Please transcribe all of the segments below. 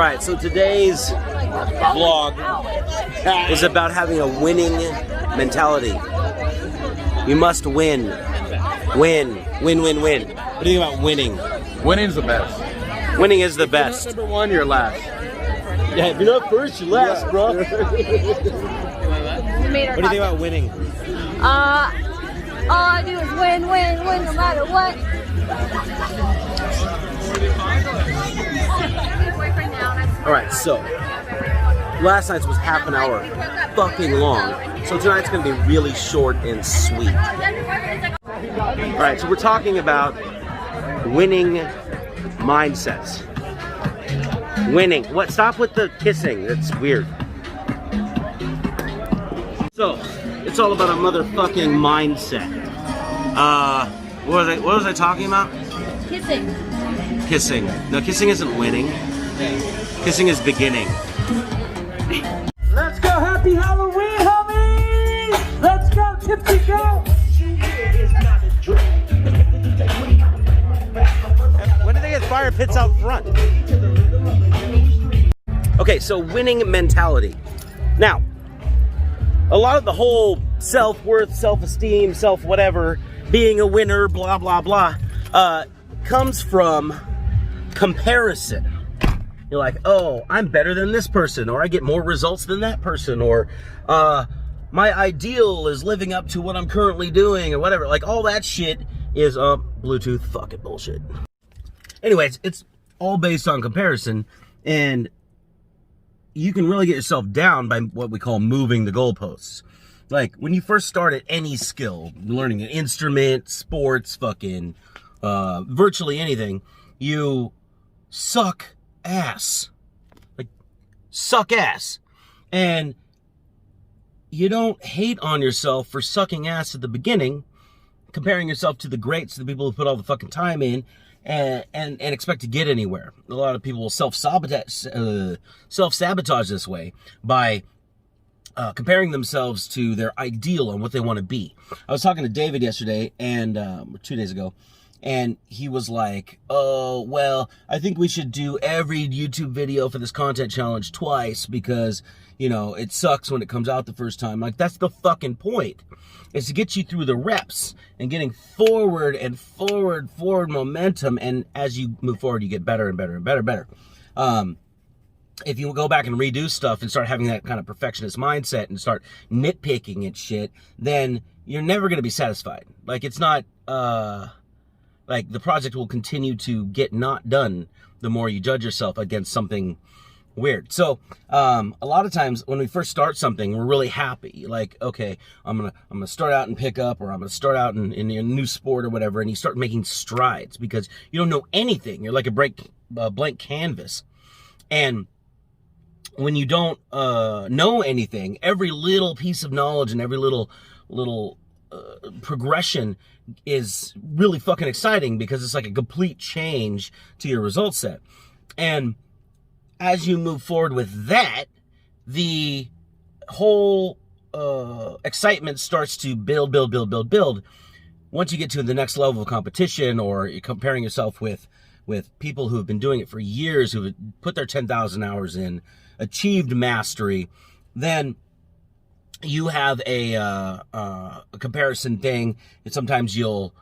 Alright, so today's vlog is about having a winning mentality. You must win. Win. Win, win, win. What do you think about winning? Winning's the best. Winning is the best. If you're not number one, you're last. Yeah, if you're not first, you're last, bro. What do you think about winning? All I do is win, win, win, no matter what. Alright, so last night's was half an hour fucking long. So tonight's gonna be really short and sweet. Alright, so we're talking about winning mindsets. Winning. What? Stop with the kissing. That's weird. So, it's all about a motherfucking mindset. What was I talking about? Kissing. Kissing. No, kissing isn't winning. Kissing is beginning. Let's go, happy Halloween, homies! Let's go, Tipsy Go! When did they get fire pits out front? Okay, so winning mentality. Now, a lot of the whole self-worth, self-esteem, self-whatever, being a winner, blah, blah, blah, comes from comparison. You're like, oh, I'm better than this person, or I get more results than that person, or my ideal is living up to what I'm currently doing, or whatever. Like, all that shit is Bluetooth fucking bullshit. Anyways, it's all based on comparison, and you can really get yourself down by what we call moving the goalposts. Like, when you first start at any skill, learning an instrument, sports, fucking, virtually anything, you suck ass. Like, suck ass. And you don't hate on yourself for sucking ass at the beginning, comparing yourself to the greats, the people who put all the fucking time in, and expect to get anywhere. A lot of people will self-sabotage this way by comparing themselves to their ideal and what they want to be. I was talking to David yesterday, and 2 days ago, and he was like, oh, well, I think we should do every YouTube video for this content challenge twice because, you know, it sucks when it comes out the first time. Like, that's the fucking point. Is to get you through the reps and getting forward and forward momentum. And as you move forward, you get better and better and better. If you go back and redo stuff and start having that kind of perfectionist mindset and start nitpicking at shit, then you're never going to be satisfied. Like, it's not, like, the project will continue to get not done the more you judge yourself against something weird. So, a lot of times when we first start something, we're really happy. Like, okay, I'm gonna start out in pickup, or I'm gonna start out in a new sport or whatever, and you start making strides because you don't know anything. You're like a blank canvas. And when you don't know anything, every little piece of knowledge and every little progression is really fucking exciting because it's like a complete change to your result set. And as you move forward with that, the whole excitement starts to build. Once you get to the next level of competition, or you're comparing yourself with people who have been doing it for years, who have put their 10,000 hours in, achieved mastery, then you have a comparison thing. And sometimes you'll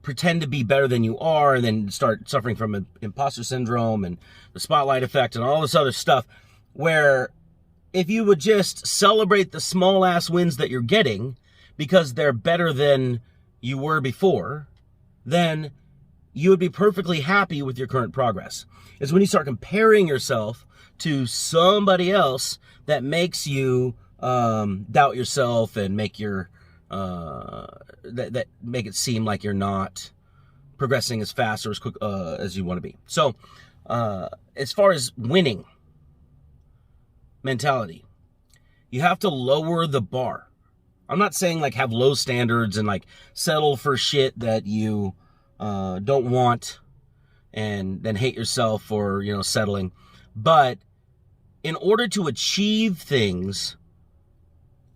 pretend to be better than you are, and then start suffering from imposter syndrome and the spotlight effect and all this other stuff, where if you would just celebrate the small ass wins that you're getting because they're better than you were before, then you would be perfectly happy with your current progress. It's when you start comparing yourself to somebody else that makes you doubt yourself and make your that make it seem like you're not progressing as fast or as quick as you want to be. So, as far as winning mentality, you have to lower the bar. I'm not saying like have low standards and like settle for shit that you don't want and then hate yourself for, you know, settling. But in order to achieve things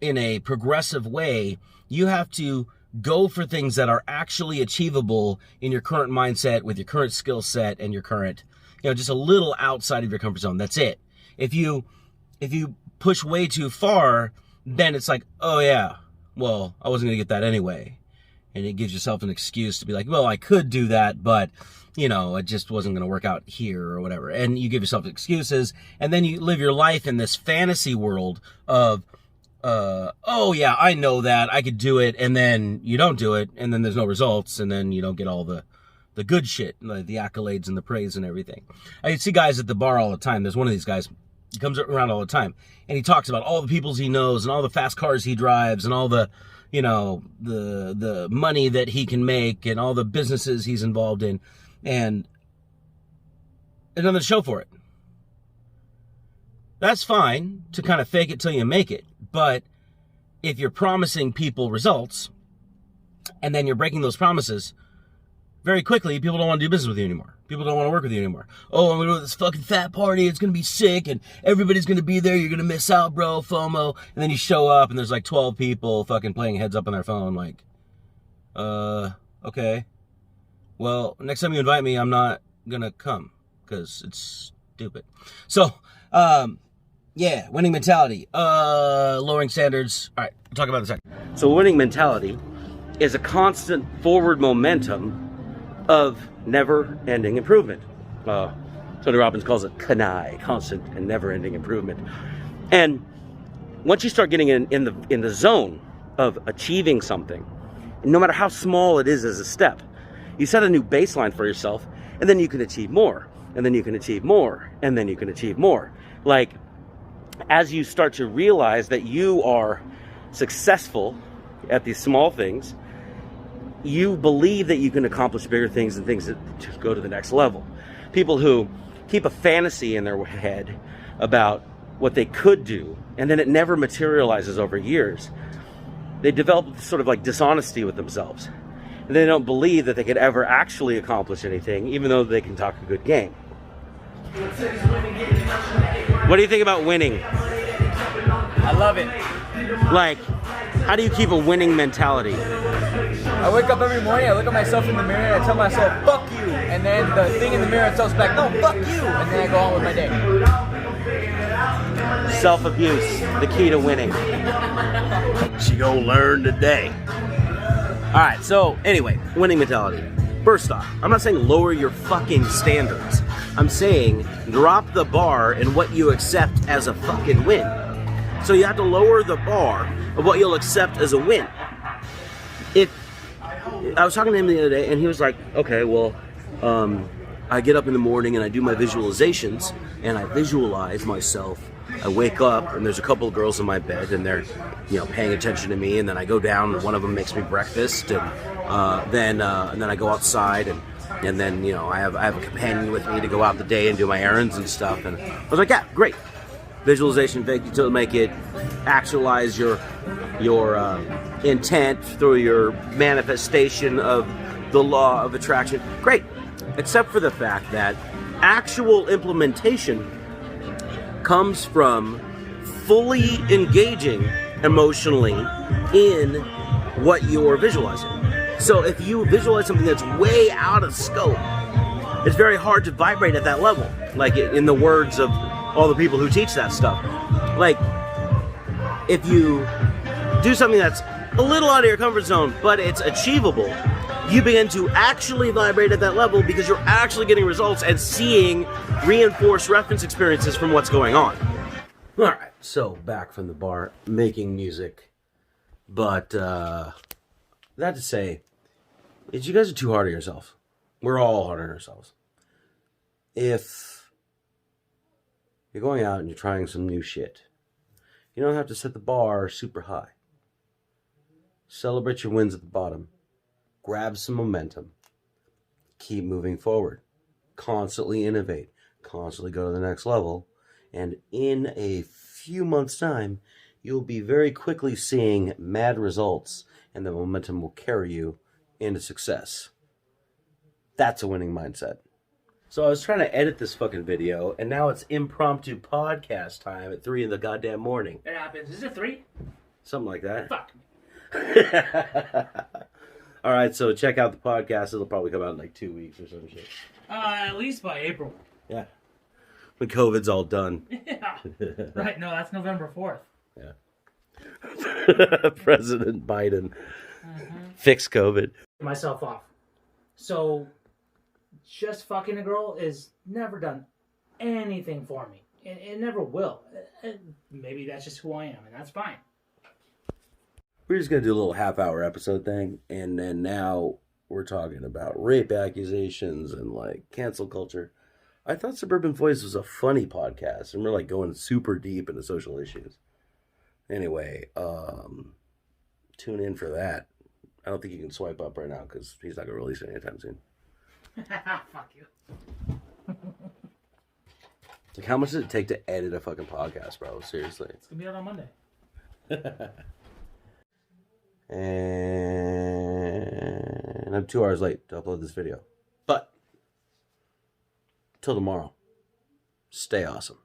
in a progressive way, you have to go for things that are actually achievable in your current mindset, with your current skill set and your current, just a little outside of your comfort zone. That's it. If you push way too far, then it's like, oh yeah, well, I wasn't gonna get that anyway. And it gives yourself an excuse to be like, well, I could do that, but it just wasn't going to work out here or whatever. And you give yourself excuses, and then you live your life in this fantasy world of, oh yeah, I know that, I could do it, and then you don't do it, and then there's no results, and then you don't get all the good shit, like the accolades and the praise and everything. I see guys at the bar all the time. There's one of these guys, he comes around all the time, and he talks about all the peoples he knows, and all the fast cars he drives, and all the the money that he can make, and all the businesses he's involved in, and another show for it. That's fine to kind of fake it till you make it, but if you're promising people results, and then you're breaking those promises, very quickly, people don't want to do business with you anymore. People don't want to work with you anymore. Oh, I'm going to go to this fucking fat party. It's going to be sick, and everybody's going to be there. You're going to miss out, bro. FOMO. And then you show up, and there's like 12 people fucking playing heads up on their phone like, okay. Well, next time you invite me, I'm not going to come because it's stupid. So, yeah, winning mentality. Lowering standards. All right, we'll talk about it in a second. So winning mentality is a constant forward momentum of never-ending improvement. Tony Robbins calls it CANI, constant and never-ending improvement. And once you start getting in the zone of achieving something, no matter how small it is as a step, you set a new baseline for yourself, and then you can achieve more, and then you can achieve more, and then you can achieve more. Like, as you start to realize that you are successful at these small things, you believe that you can accomplish bigger things and things that just go to the next level. People who keep a fantasy in their head about what they could do, and then it never materializes over years, they develop sort of like dishonesty with themselves. And they don't believe that they could ever actually accomplish anything, even though they can talk a good game. What do you think about winning? I love it. Like, how do you keep a winning mentality? I wake up every morning, I look at myself in the mirror, and I tell myself, fuck you. And then the thing in the mirror tells back, no, fuck you. And then I go on with my day. Self-abuse, the key to winning. She gonna learn today. All right, so anyway, winning mentality. First off, I'm not saying lower your fucking standards. I'm saying drop the bar in what you accept as a fucking win. So you have to lower the bar of what you'll accept as a win. I was talking to him the other day, and he was like, okay, well, I get up in the morning and I do my visualizations, and I visualize myself. I wake up, and there's a couple of girls in my bed, and they're, paying attention to me, and then I go down, and one of them makes me breakfast, and then I go outside, and then, I have a companion with me to go out the day and do my errands and stuff, and I was like, yeah, great. Visualization, to make it actualize your intent through your manifestation of the law of attraction. Great, except for the fact that actual implementation comes from fully engaging emotionally in what you're visualizing. So if you visualize something that's way out of scope, it's very hard to vibrate at that level. Like in the words of all the people who teach that stuff. Like, if you do something that's a little out of your comfort zone, but it's achievable, you begin to actually vibrate at that level because you're actually getting results and seeing reinforced reference experiences from what's going on. All right, so back from the bar, making music. But that to say, is you guys are too hard on yourself. We're all hard on ourselves. If you're going out and you're trying some new shit, you don't have to set the bar super high. Celebrate your wins at the bottom. Grab some momentum. Keep moving forward. Constantly innovate. Constantly go to the next level. And in a few months' time, you'll be very quickly seeing mad results, and the momentum will carry you into success. That's a winning mindset. So I was trying to edit this fucking video, and now it's impromptu podcast time at 3 in the goddamn morning. It happens. Is it 3? Something like that. Fuck. All right, so check out the podcast. It'll probably come out in like 2 weeks or some shit. At least by April. Yeah. When COVID's all done. Yeah. Right. No, that's November 4th. Yeah. President Biden. Fix COVID. Myself off. So, just fucking a girl is never done anything for me. It never will. Maybe that's just who I am, and that's fine. We're just going to do a little half-hour episode thing, and then now we're talking about rape accusations and, like, cancel culture. I thought Suburban Voice was a funny podcast, and we're, like, going super deep into social issues. Anyway, tune in for that. I don't think you can swipe up right now, because he's not going to release it anytime soon. Fuck you. Like, how much does it take to edit a fucking podcast, bro? Seriously. It's going to be out on Monday. And I'm 2 hours late to upload this video. But, till tomorrow, stay awesome.